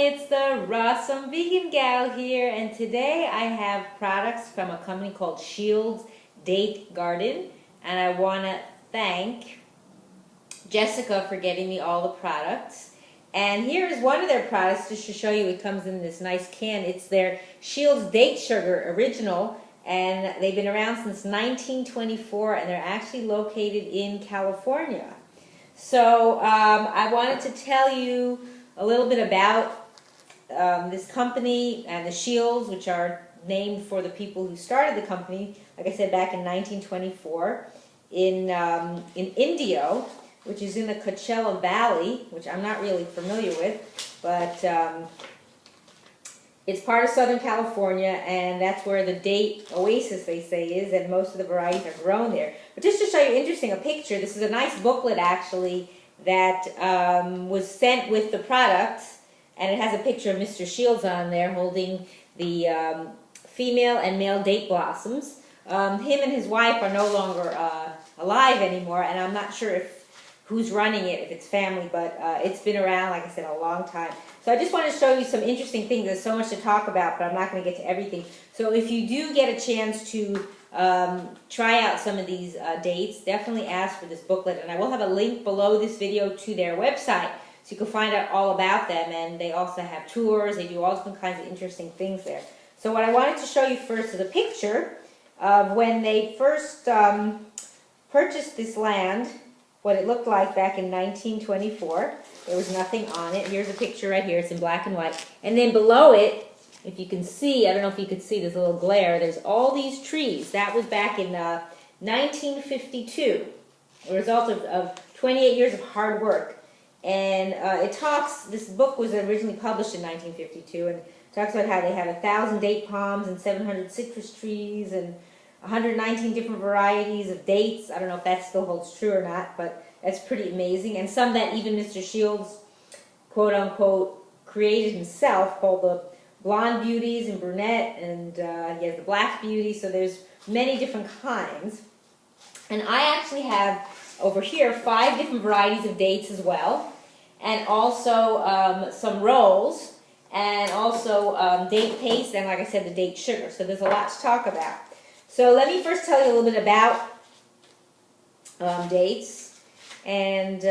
it's the Rawsome Vegan Gal here, and today I have products from a company called Shields Date Garden, and I want to thank Jessica for getting me all the products. And here is one of their products just to show you. It comes in this nice can. It's their Shields Date Sugar Original, and they've been around since 1924, and they're actually located in California. So I wanted to tell you a little bit about this company and the Shields, which are named for the people who started the company, like I said, back in 1924 in Indio, which is in the Coachella Valley, which I'm not really familiar with, but it's part of Southern California, and that's where the date oasis, they say, is, and most of the varieties are grown there. But just to show you a picture, this is a nice booklet, actually, that was sent with the products, and it has a picture of Mr. Shields on there holding the female and male date blossoms. Him and his wife are no longer alive anymore, and I'm not sure who's running it, if it's family, but it's been around, like I said, a long time. So I just want to show you some interesting things. There's so much to talk about, but I'm not going to get to everything. So if you do get a chance to try out some of these dates, definitely ask for this booklet. And I will have a link below this video to their website, so you can find out all about them. And they also have tours. They do all different kinds of interesting things there. So what I wanted to show you first is a picture of when they first purchased this land, what it looked like back in 1924. There was nothing on it. Here's a picture right here. It's in black and white. And then below it, if you can see, I don't know if you could see, there's a little glare, there's all these trees. That was back in 1952. A result of 28 years of hard work. And this book was originally published in 1952, and talks about how they have 1,000 date palms and 700 citrus trees and 119 different varieties of dates. I don't know if that still holds true or not, but that's pretty amazing. And some that even Mr. Shields, quote unquote, created himself, called the blonde beauties and brunette, and he has the black beauty. So there's many different kinds. And I actually have over here 5 different varieties of dates as well, and also some rolls, and also date paste, and like I said, the date sugar. So there's a lot to talk about. So let me first tell you a little bit about dates and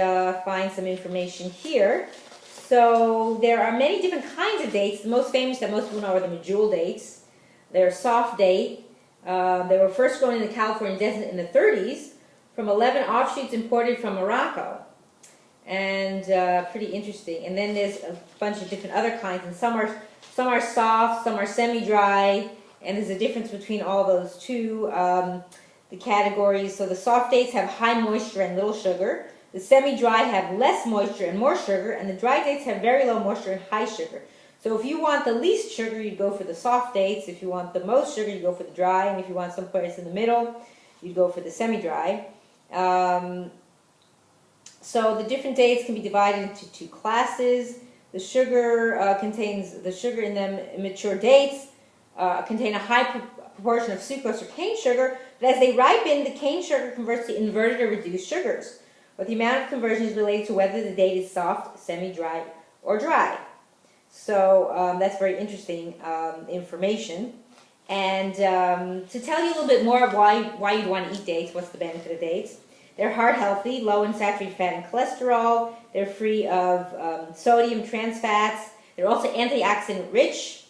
find some information here. So there are many different kinds of dates. The most famous that most people know are the medjool dates. They're soft date. They were first grown in the California desert in the 30s from 11 offshoots imported from Morocco. And pretty interesting. And then there's a bunch of different other kinds, and some are soft, some are semi-dry. And there's a difference between all those two, the categories. So the soft dates have high moisture and little sugar. The semi-dry have less moisture and more sugar. And the dry dates have very low moisture and high sugar. So if you want the least sugar, you'd go for the soft dates. If you want the most sugar, you go for the dry. And if you want someplace in the middle, you'd go for the semi-dry. So the different dates can be divided into 2 classes. The sugar the sugar in them, mature dates, contain a high proportion of sucrose or cane sugar, but as they ripen, the cane sugar converts to inverted or reduced sugars. But the amount of conversion is related to whether the date is soft, semi-dry, or dry. So that's very interesting information. And to tell you a little bit more of why you'd want to eat dates, what's the benefit of dates? They're heart healthy, low in saturated fat and cholesterol. They're free of sodium, trans fats. They're also antioxidant rich.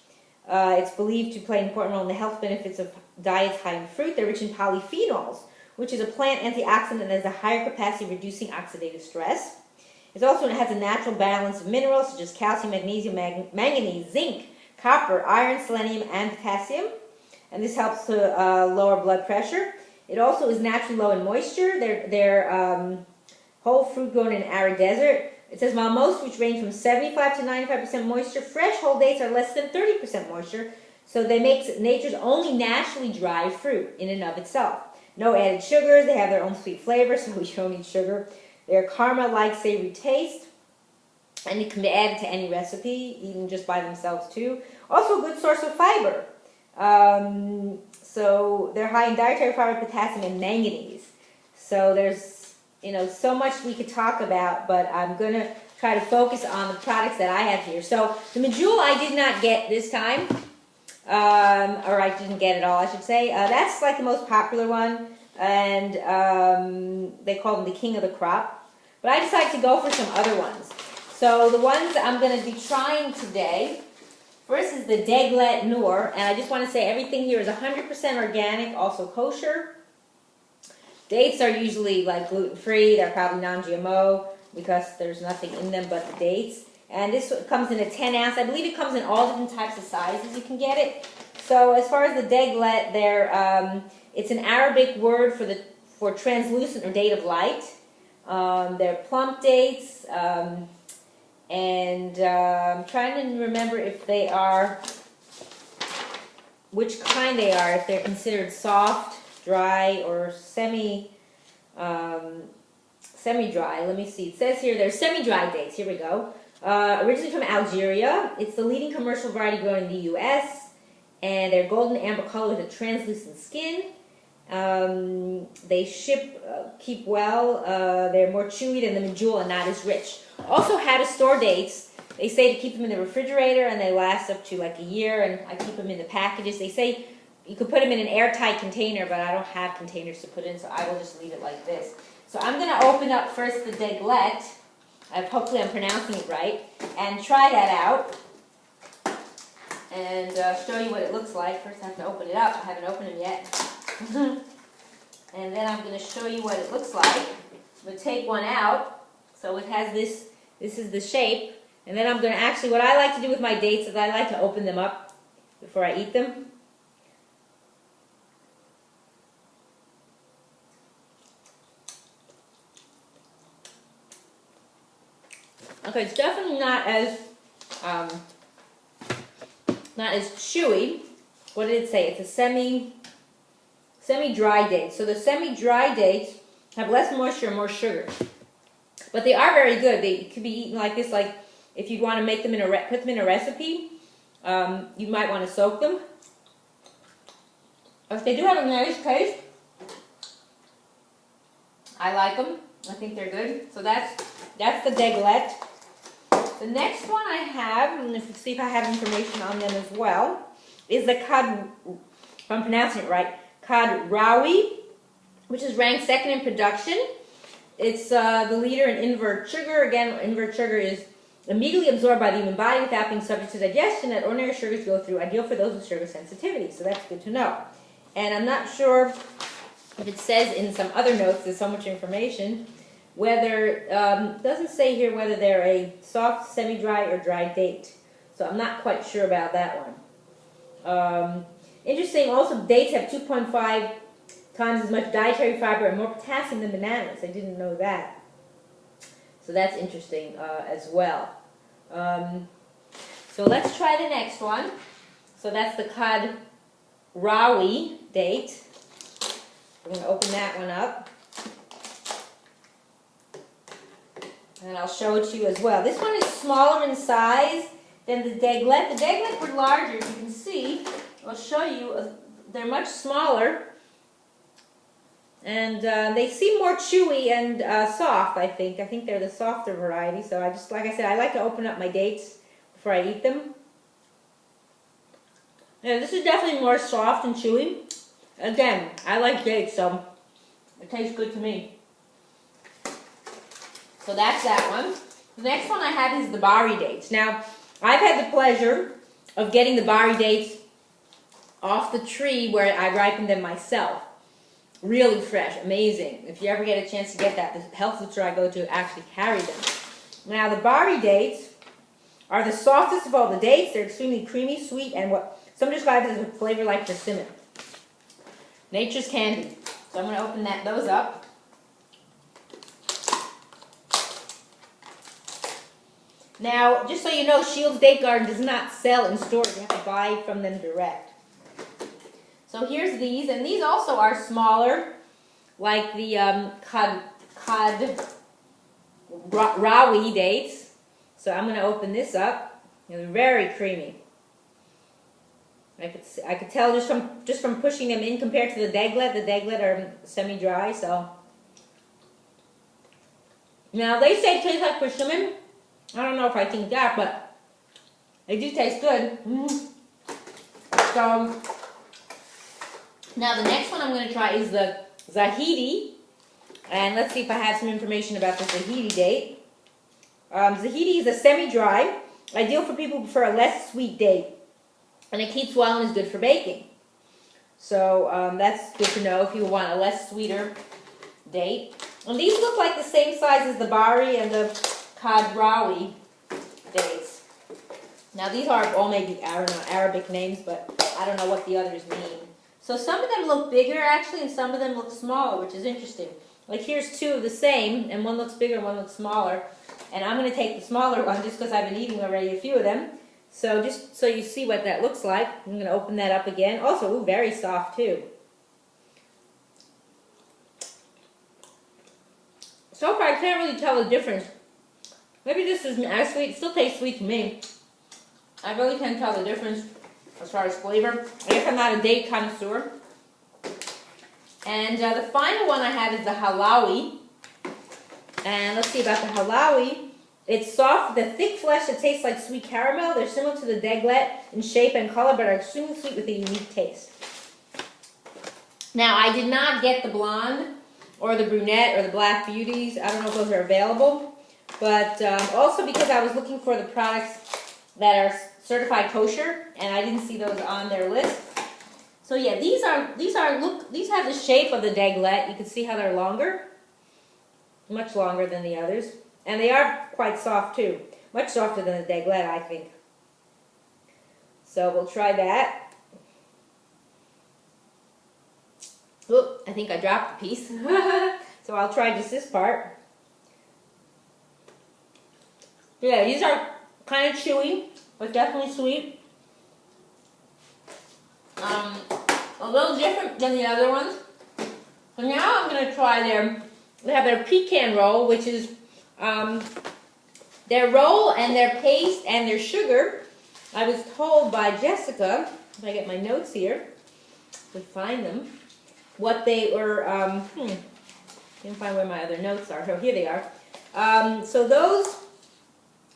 It's believed to play an important role in the health benefits of diets high in fruit. They're rich in polyphenols, which is a plant antioxidant that has a higher capacity of reducing oxidative stress. It has a natural balance of minerals such as calcium, magnesium, manganese, zinc, copper, iron, selenium, and potassium. And this helps to lower blood pressure. It also is naturally low in moisture. They're whole fruit grown in an arid desert. It says, while most fruits range from 75 to 95% moisture, fresh whole dates are less than 30% moisture, so they make nature's only naturally dry fruit in and of itself. No added sugars. They have their own sweet flavor, so you don't need sugar. They're caramel-like savory taste, and it can be added to any recipe, even just by themselves too. Also a good source of fiber. So they're high in dietary fiber, potassium, and manganese. So there's so much we could talk about, but I'm going to try to focus on the products that I have here. So the medjool I did not get this time, or I didn't get at all, I should say. That's like the most popular one, and they call them the king of the crop. But I decided to go for some other ones. So the ones I'm going to be trying today, first is the Deglet Noor, and I just want to say everything here is 100% organic, also kosher. Dates are usually like gluten-free, they're probably non-GMO because there's nothing in them but the dates. And this comes in a 10 ounce. I believe it comes in all different types of sizes you can get it. So as far as the Deglet, it's an Arabic word for translucent or date of light. They're plump dates. And I'm trying to remember if they are, which kind they are, if they're considered soft, dry, or semi-dry. Let me see. It says here they're semi-dry dates. Here we go. Originally from Algeria. It's the leading commercial variety grown in the U.S. And they're golden amber color with a translucent skin. They keep well. They're more chewy than the medjool and not as rich. Also, how to store dates. They say to keep them in the refrigerator and they last up to like a year, and I keep them in the packages. They say you could put them in an airtight container, but I don't have containers to put in, so I will just leave it like this. So I'm going to open up first the Deglet. Hopefully I'm pronouncing it right. And try that out. And show you what it looks like. First I have to open it up. I haven't opened them yet. And then I'm going to show you what it looks like. I'm going to take one out. So it has this is the shape. And then I'm going to actually, what I like to do with my dates is I like to open them up before I eat them. Okay, it's definitely not as chewy. What did it say? It's a semi-dry date. So the semi-dry dates have less moisture and more sugar. But they are very good. They could be eaten like this, like if you want to make them put them in a recipe, you might want to soak them. But they do have a nice taste. I like them. I think they're good. So that's the Deglet. The next one I have, and see if I have information on them as well, is the if I'm pronouncing it right, Khadrawi, which is ranked second in production. It's the leader in invert sugar. Again, invert sugar is immediately absorbed by the human body without being subject to digestion that ordinary sugars go through, ideal for those with sugar sensitivity. So that's good to know. And I'm not sure if it says in some other notes, there's so much information, whether, doesn't say here whether they're a soft, semi-dry, or dry date. So I'm not quite sure about that one. Interesting, also dates have 2.5 times as much dietary fiber and more potassium than bananas. I didn't know that. So that's interesting as well. So let's try the next one. So that's the Khadrawi date. I'm going to open that one up. And I'll show it to you as well. This one is smaller in size than the Deglet. The Deglet were larger, as you can see. I'll show you. They're much smaller. And they seem more chewy and soft, I think. I think they're the softer variety. So I just, like I said, I like to open up my dates before I eat them. Yeah, this is definitely more soft and chewy. Again, I like dates, so it tastes good to me. So that's that one. The next one I have is the bari dates. Now, I've had the pleasure of getting the bari dates off the tree where I ripened them myself. Really fresh, amazing. If you ever get a chance to get that, the health food store I go to actually carry them. Now, the bari dates are the softest of all the dates. They're extremely creamy, sweet, and what some describe it as a flavor like persimmon. Nature's candy. So I'm going to open those up. Now, just so you know, Shields Date Garden does not sell in stores. You have to buy from them direct. So here's these, and these also are smaller, like the Khadrawi dates. So I'm going to open this up. They're very creamy. I could tell just from pushing them in compared to the Deglet. The Deglet are semi-dry, so. Now they say it tastes like persimmon. I don't know if I think that, but they do taste good. So, now the next one I'm going to try is the Zahidi. And let's see if I have some information about the Zahidi date. Zahidi is a semi-dry, ideal for people who prefer a less sweet date. And it keeps well and is good for baking. So that's good to know if you want a less sweeter date. And these look like the same size as the Bari and the Khadrawi dates. Now these are all maybe, I don't know, Arabic names, but I don't know what the others mean. So some of them look bigger actually, and some of them look smaller, which is interesting. Like here's two of the same, and one looks bigger and one looks smaller. And I'm going to take the smaller one just because I've been eating already a few of them. So just so you see what that looks like, I'm going to open that up again. Also, ooh, very soft too. So far, I can't really tell the difference. Maybe this isn't as sweet. It still tastes sweet to me. I really can't tell the difference as far as flavor. I guess I'm not a date connoisseur. And the final one I have is the Halawi. And let's see about the Halawi. It's soft, the thick flesh that tastes like sweet caramel. They're similar to the Deglet in shape and color, but are extremely sweet with a unique taste. Now, I did not get the blonde or the brunette or the black beauties. I don't know if those are available. But also because I was looking for the products that are certified kosher, and I didn't see those on their list. So yeah, these have the shape of the Deglet. You can see how they're longer. Much longer than the others. And they are quite soft too. Much softer than the Deglet, I think. So we'll try that. Oop, I think I dropped a piece. So I'll try just this part. Yeah, these are kind of chewy, but definitely sweet. A little different than the other ones. So now I'm going to try they have their pecan roll, which is their roll and their paste and their sugar. I was told by Jessica, if I get my notes here, to find them, what they were, can't find where my other notes are. So here they are. So those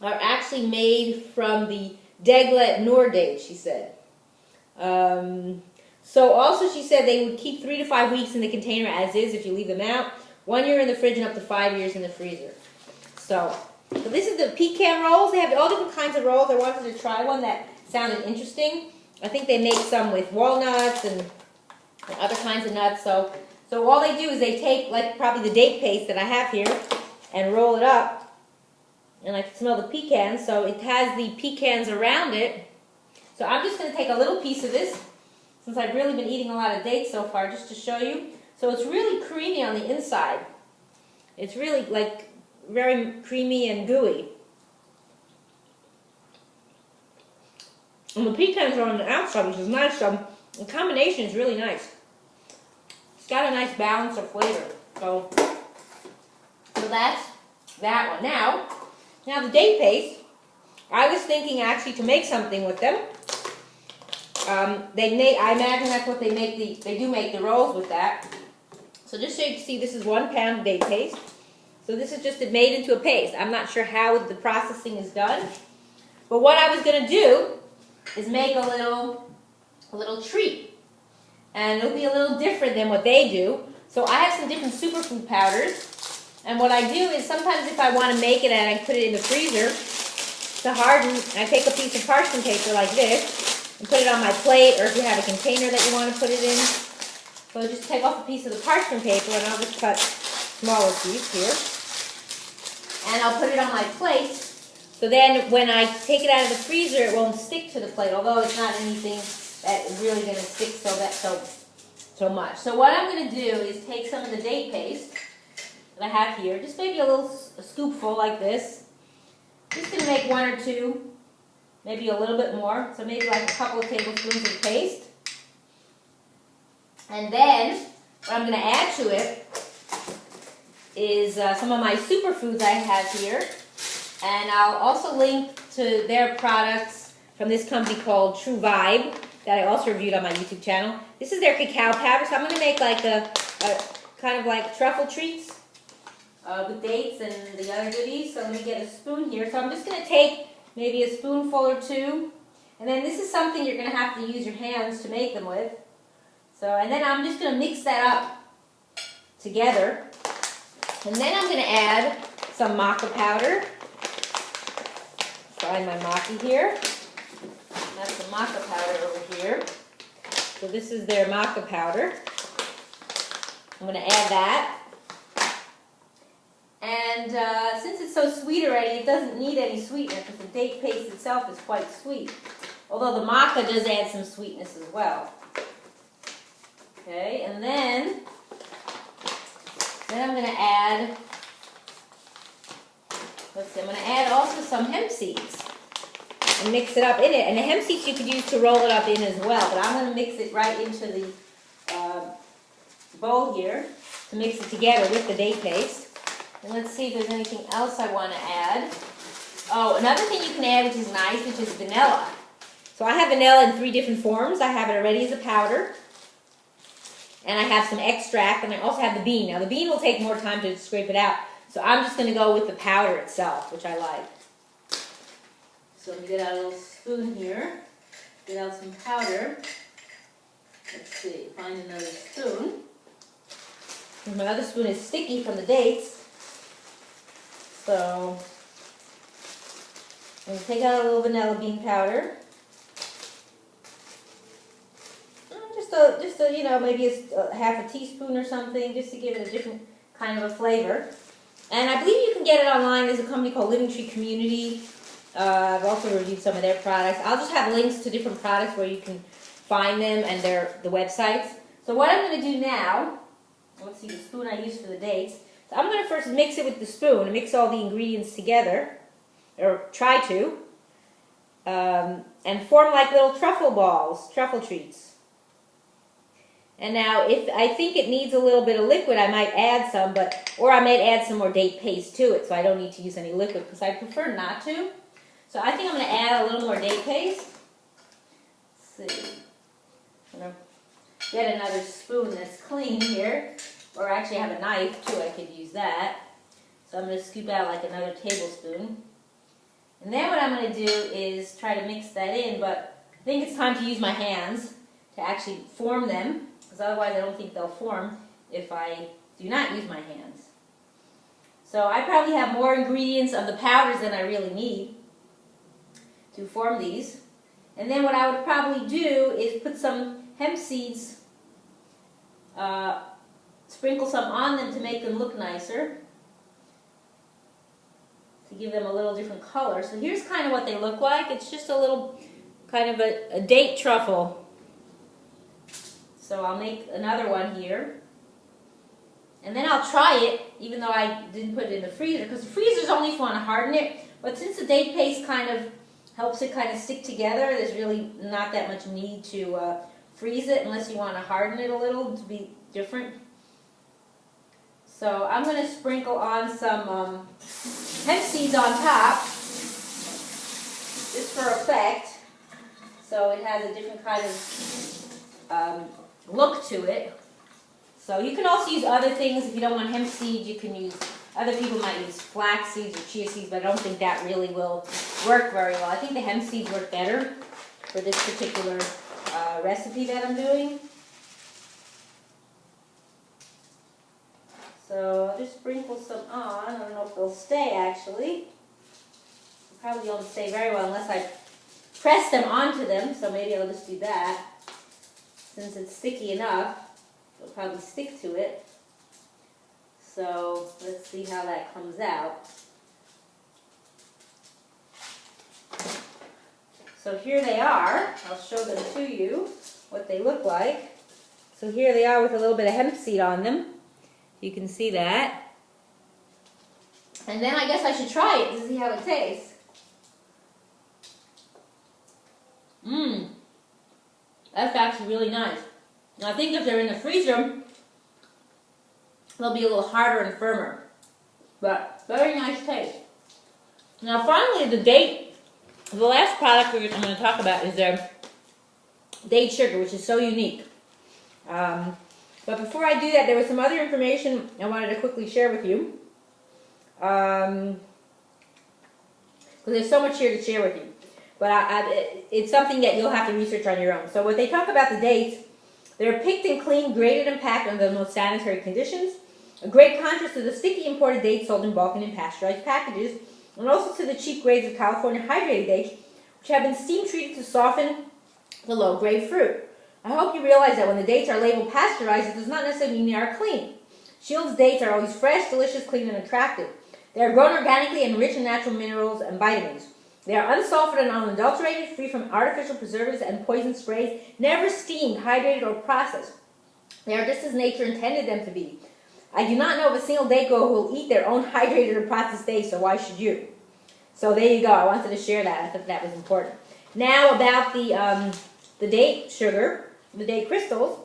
are actually made from the Deglet Noor date, she said. So also she said they would keep 3 to 5 weeks in the container as is if you leave them out. 1 year in the fridge and up to 5 years in the freezer. So this is the pecan rolls. They have all different kinds of rolls. I wanted to try one that sounded interesting. I think they make some with walnuts and other kinds of nuts. So all they do is they take like probably the date paste that I have here and roll it up. And I can smell the pecans. So it has the pecans around it. So I'm just going to take a little piece of this, since I've really been eating a lot of dates so far, just to show you. So it's really creamy on the inside. It's really like very creamy and gooey. And the pecans are on the outside, which is nice. So the combination is really nice. It's got a nice balance of flavor. So that's that one. Now the date paste, I was thinking actually to make something with them. I imagine that's what they make. They do make the rolls with that. So just so you can see, this is 1 pound of date paste. So this is just made into a paste. I'm not sure how the processing is done. But what I was going to do is make a little treat. And it'll be a little different than what they do. So I have some different superfood powders. And what I do is sometimes if I want to make it and I put it in the freezer to harden, I take a piece of parchment paper like this and put it on my plate, or if you have a container that you want to put it in. So I'll just take off a piece of the parchment paper and I'll just cut smaller piece here. And I'll put it on my plate. So then when I take it out of the freezer, it won't stick to the plate, although it's not anything that is really going to stick so much. So what I'm going to do is take some of the date paste that I have here, just maybe a scoopful like this. Just going to make 1 or 2, maybe a little bit more. So maybe like a couple of tablespoons of paste. And then what I'm going to add to it is some of my superfoods I have here. And I'll also link to their products from this company called True Vibe that I also reviewed on my YouTube channel. This is their cacao powder, so I'm going to make like a kind of like truffle treats. with dates and the other goodies. So let me get a spoon here. So I'm just going to take maybe a spoonful or two. And then this is something you're going to have to use your hands to make them with. So, and then I'm just going to mix that up together. And then I'm going to add some maca powder. Find my maca here. That's the maca powder over here. So this is their maca powder. I'm going to add that. And since it's so sweet already, it doesn't need any sweetener because the date paste itself is quite sweet. Although the maca does add some sweetness as well. Okay, and then I'm going to add, let's see, I'm going to add also some hemp seeds and mix it up in it. And the hemp seeds you could use to roll it up in as well, but I'm going to mix it right into the bowl here to mix it together with the date paste. And let's see if there's anything else I want to add. Oh, another thing you can add which is nice, which is vanilla. So I have vanilla in 3 different forms. I have it already as a powder. And I have some extract, and I also have the bean. Now the bean will take more time to scrape it out. So I'm just going to go with the powder itself, which I like. So let me get out a little spoon here. Get out some powder. Let's see, find another spoon. My other spoon is sticky from the dates. So I'm going to take out a little vanilla bean powder. Just a, you know, maybe a half a teaspoon or something, just to give it a different kind of a flavor. And I believe you can get it online. There's a company called Living Tree Community. I've also reviewed some of their products. I'll just have links to different products where you can find them and the websites. So what I'm going to do now, let's see, the spoon I used for the dates. So I'm going to first mix it with the spoon and mix all the ingredients together, or try to, and form like little truffle balls, truffle treats. And now, if I think it needs a little bit of liquid, I might add some, or I might add some more date paste to it, so I don't need to use any liquid, because I prefer not to. So I think I'm going to add a little more date paste. Let's see. I'm going to get another spoon that's clean here, or actually I have a knife too, I could use that. So I'm going to scoop out like another tablespoon. And then what I'm going to do is try to mix that in, but I think it's time to use my hands to actually form them. Because otherwise I don't think they'll form if I do not use my hands. So I probably have more ingredients of the powders than I really need to form these. And then what I would probably do is put some hemp seeds, sprinkle some on them to make them look nicer, to give them a little different color. So here's kind of what they look like. It's just a little kind of a date truffle. So I'll make another one here. And then I'll try it, even though I didn't put it in the freezer, because the freezer's only if you want to harden it. But since the date paste kind of helps it kind of stick together, there's really not that much need to freeze it unless you want to harden it a little to be different. So I'm going to sprinkle on some hemp seeds on top, just for effect. So it has a different kind of look to it. So you can also use other things. If you don't want hemp seeds, you can use, other people might use flax seeds or chia seeds, but I don't think that really will work very well. I think the hemp seeds work better for this particular recipe that I'm doing. So I'll just sprinkle some on. I don't know if they'll stay actually. They probably won't stay very well unless I press them onto them, so maybe I'll just do that. Since it's sticky enough, it'll probably stick to it. So let's see how that comes out. So here they are. I'll show them to you, what they look like. So here they are with a little bit of hemp seed on them. You can see that. And then I guess I should try it to see how it tastes. Mmm. That's actually really nice. And I think if they're in the freezer, they'll be a little harder and firmer. But very nice taste. Now finally the last product I'm going to talk about is their date sugar, which is so unique. But before I do that, there was some other information I wanted to quickly share with you. Because there's so much here to share with you. But it's something that you'll have to research on your own. So when they talk about the dates, they're picked and cleaned, graded and packed under the most sanitary conditions. A great contrast to the sticky imported dates sold in bulk and in pasteurized packages, and also to the cheap grades of California hydrated dates, which have been steam treated to soften the low-grade fruit. I hope you realize that when the dates are labeled pasteurized, it does not necessarily mean they are clean. Shields dates are always fresh, delicious, clean, and attractive. They are grown organically and rich in natural minerals and vitamins. They are unsulfured and unadulterated, free from artificial preservatives and poison sprays, never steamed, hydrated, or processed. They are just as nature intended them to be. I do not know of a single date grower who will eat their own hydrated or processed dates, so why should you? So there you go. I wanted to share that. I thought that was important. Now about the date sugar, the date crystals.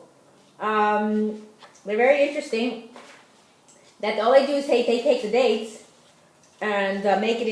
They're very interesting. That all they do is they take the dates and make it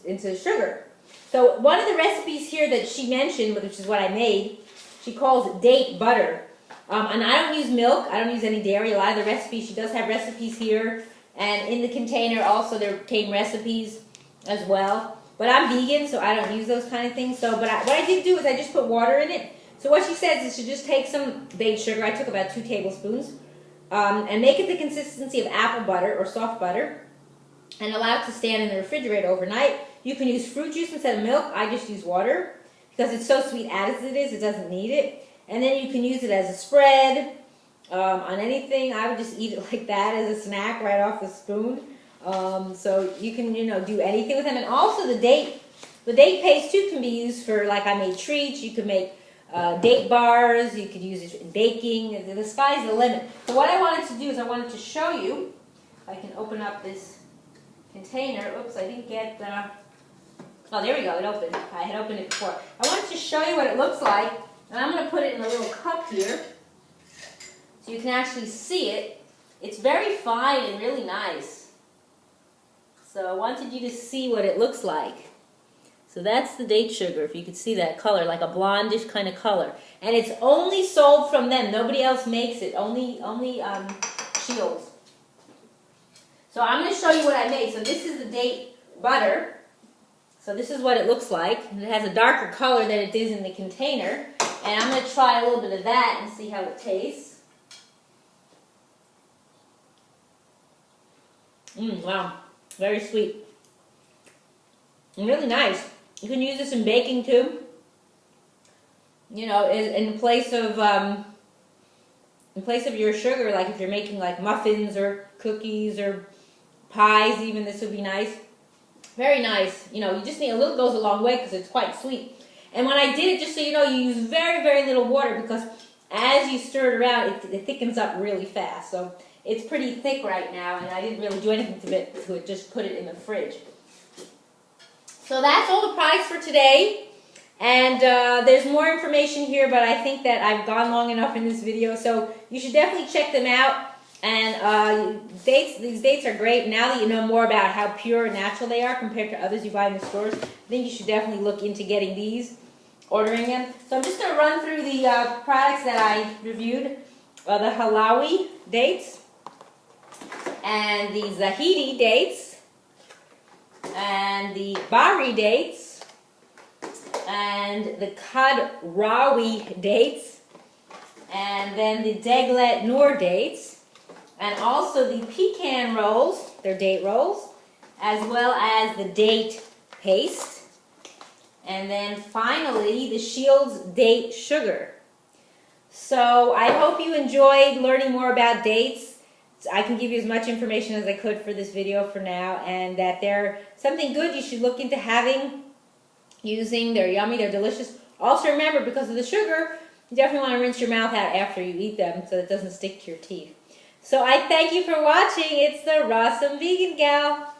into sugar. So one of the recipes here that she mentioned, which is what I made, she calls date butter. And I don't use milk. I don't use any dairy. A lot of the recipes, she does have recipes here. And in the container also there came recipes as well. But I'm vegan, so I don't use those kind of things. So, what I did do is I just put water in it. So what she says is to just take some date sugar. I took about 2 tablespoons. And make it the consistency of apple butter or soft butter. And allow it to stand in the refrigerator overnight. You can use fruit juice instead of milk. I just use water. Because it's so sweet as it is, it doesn't need it. And then you can use it as a spread on anything. I would just eat it like that as a snack right off the spoon. So you can, do anything with them. And also the date paste too can be used for, like I made treats. You could make date bars. You could use it in baking. The sky's the limit. So what I wanted to do is I wanted to show you. If I can open up this container. Oops, I didn't get oh, there we go. It opened. I had opened it before. I wanted to show you what it looks like. And I'm going to put it in a little cup here so you can actually see it. It's very fine and really nice. So I wanted you to see what it looks like. So that's the date sugar, if you could see that color, like a blondish kind of color. And it's only sold from them. Nobody else makes it. Only Shields. So I'm going to show you what I made. So this is the date butter. So this is what it looks like. And it has a darker color than it is in the container. And I'm going to try a little bit of that and see how it tastes. Wow. Very sweet. And really nice. You can use this in baking too. In place of your sugar, like if you're making like muffins or cookies or pies even, this would be nice. Very nice. You just need a little, goes a long way because it's quite sweet. And when I did it, just so you know, you use very, very little water because as you stir it around, it thickens up really fast. So it's pretty thick right now, and I didn't really do anything to it, just put it in the fridge. So that's all the products for today. And there's more information here, but I think that I've gone long enough in this video. So you should definitely check them out. And these dates are great. Now that you know more about how pure and natural they are compared to others you buy in the stores, I think you should definitely look into getting these, ordering them. So I'm just going to run through the products that I reviewed. The Khadrawi dates, and the Zahidi dates, and the Bahri dates, and the Khadrawi dates, and then the Deglet Noor dates. And also the pecan rolls, they're date rolls, as well as the date paste. And then finally, the Shields Date Sugar. So I hope you enjoyed learning more about dates. I can give you as much information as I could for this video for now, and that they're something good you should look into using. They're yummy, they're delicious. Also remember, because of the sugar, you definitely want to rinse your mouth out after you eat them so it doesn't stick to your teeth. So I thank you for watching. It's the Rawesome Vegan Gal.